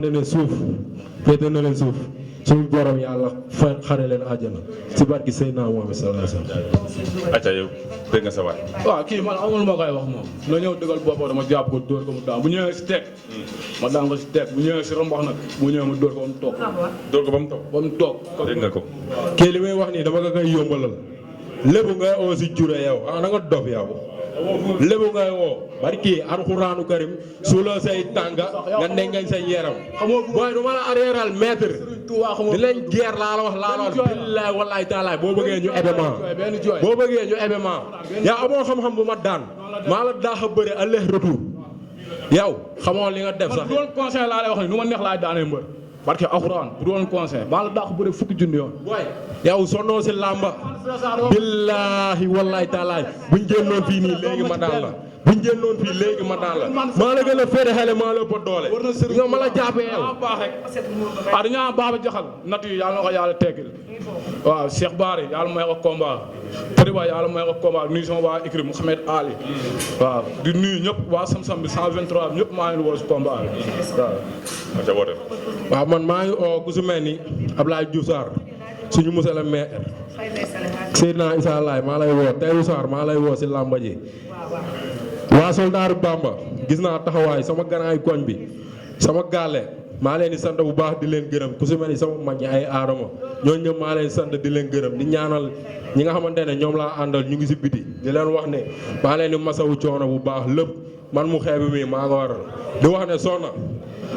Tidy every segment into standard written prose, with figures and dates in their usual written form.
ne leen suuf féete na leen suuf suñu borom yàlla fa xare leen àjjana si barki Seydina Muhammad sallallahu alayhi wasallam. acca yow dégg nga sa waay. waaw kii man amul ma koy wax moom na ñëw dëggal boppam dama jàpp ko dóor ko mu daan bu ñëwee si teg ma daan ko si teg bu ñëwee si rombox nag bu ñëwee ma dóor ko ba mu toog. dóor ko ba mu toog. ba mu toog. dégg nga ko. kii li may wax nii dama ko koy yombalal lépp ngay oo si jure yow da nga dof yow lépp ngay woo barki alxuraanu karim su la say tànga nga nengañ say yaram booy du ma la arriéral maître di leen guerre laa la wax billaay wallaay taalaay boo bëggee ñu événement boo bëggee ñu événement yow amoo xam-xam bu ma daan maa la daax a bëri aller retour yow xamoo li nga def sax du woon conseil laa lay wax ni nu ma neex laay daanee mbër parce que alxuraan du woon conseil maa la daax bëri fukki junni yoon yow sonnoo si làmba billaahi wallaay taalaay buñ génnoon fii nii léegi ma daan la buñ génnoon fii léegi ma daan la maa la gën a féere xale maa la ëpp doole ñoo ma la jàppee yow baax rek waaw dañaa baax ba jaxal natt yi yàlla na ko yàlla teggil waaw Cheikh Bari yàlla may ko combat Tariba yàlla may ko combat nuyu sama waa écrit Mouhamed Ali waaw di nuyu ñëpp waa Sam-Sam bi 123 ñëpp maa ngi woo si combat bi waaw waaw man maa ngi oo ku su mel ni Ablaye Diouf Sarr suñu monsieur le maire Seydina Issa Laye maa lay woo Tayrou Sarr maa lay woo si làmba ji waa soldaaru Bamba gis naa taxawaay sama ganaay koñ bi sama gaale maa leen di sant bu baax di leen gërëm ku si mel ni sama mag ñi ay aadama ñooñu ñëpp maa leen sant di leen gërëm di ñaanal ñi nga xamante ne ñoom laa àndal ñu ngi si biti di leen wax ne maa leen di masawu coono bu baax lépp man mu xeebi mi maa nga waral di wax ne soxna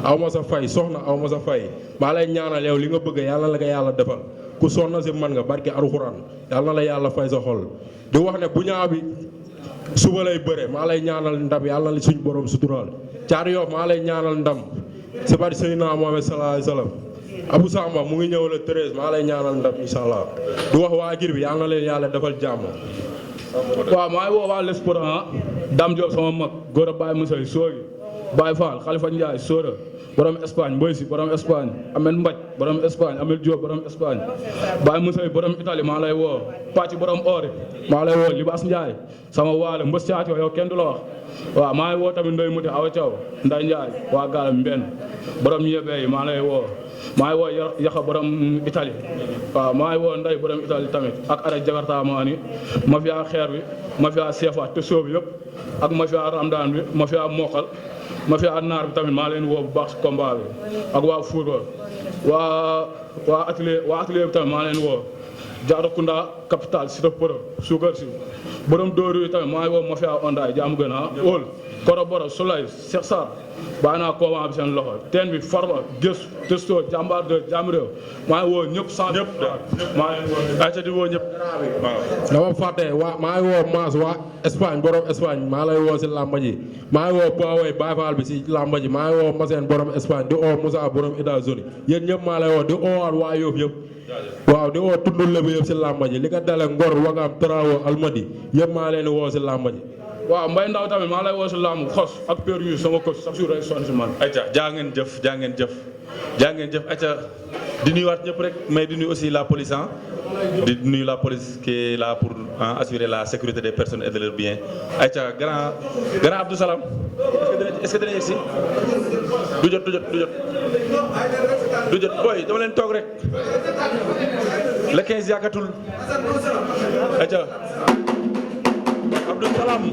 aw ma sa fay soxna aw ma sa fay maa lay ñaanal yow li nga bëgg yàlla la ko yàlla defal ku sonna si man nga barki alxuraan yàlla na la yàlla fay sa xol di wax ne bu ñaa bi suba lay bëre maa lay ñaanal ndam yàlla na suñ borom suturaal Caar Yoof maa lay ñaanal ndam si bari Seydina Muhammad sallallahu alayhi wasallam Abou Samba mu ngi ñëw le 13 maa lay ñaanal ndam inshallah di wax waa gir bi yàlla na leen yàlla defal jàmm. waaw maa ngi woo waa l'espoir Dame Diop sama mag góor a Baye Moussa Soogi Baye Fall Khalifa Ndiaye Sora borom Espagne Mboy si borom Espagne Amel Mbaj borom Espagne Amel Diop borom Espagne Baye Moussa borom Italie maa lay woo Pàcc borom Ori maa lay woo Libaas Ndiaye sama waale mbës caacoo yow kenn du la wax waaw maa ngi woo tamit Ndoye Muti Awa Thiaw Nday Ndiaye waa Gaalam Mbenn borom ñebe yi maa lay woo maa ngi woo Yaxa borom Italie waaw maa ngi woo Nday borom Italie tamit ak Ara Jakarta maa ni mafia xeer bi mafia seefa te soobi yëpp ak mafia Ramdaan bi mafia Mokal mafia naar bi tamit maa leen woo bu baax si combat bi ak waa Fouta waa atelier bi tamit maa leen woo Diarakunda capital si Poro suukar si borom dóor yi tamit maa ngi woo mafia Ondaay jaamu gën a óol Koro Boro Soulay Cheikh Sarr bàyyi naa combat bi seen loxo teen bi Farba Gëstu Testo jàmbaar de jàmm réew maa ngi woo ñëpp sant ñëpp maa ngi woo ayca di woo ñëpp dama fàtte waa maa ngi woo Maas waa Espagne borom Espagne maa lay woo si làmba ji maa ngi woo Paway Baye Fall bi si làmba ji maa ngi woo Maseen borom Espagne di oo Moussa borom États-Unis yéen ñëpp maa lay woo di oowaat waa Yoff yëpp waaw di oo tuddul lébu yëpp si làmba ji li ko dale Ngor Wagam Trawo Almadi yëpp maa leen di woo si làmba ji waaw Mbaye Ndaw tamit maa lay woo si làmb xos ak Père Yu sama coach chaque jour rek sonn si man ayca jaa ngeen jëf ayca di nuyuwaat ñëpp rek mais di nuyu aussi la police di nuyu la police qui est là pour assurer la sécurité des personnes et de leurs biens ayca grand Abdou Salam est-ce que dina yegsi du jot booy dama leen toog rek le 15 yàggatul ayca Abdou Salam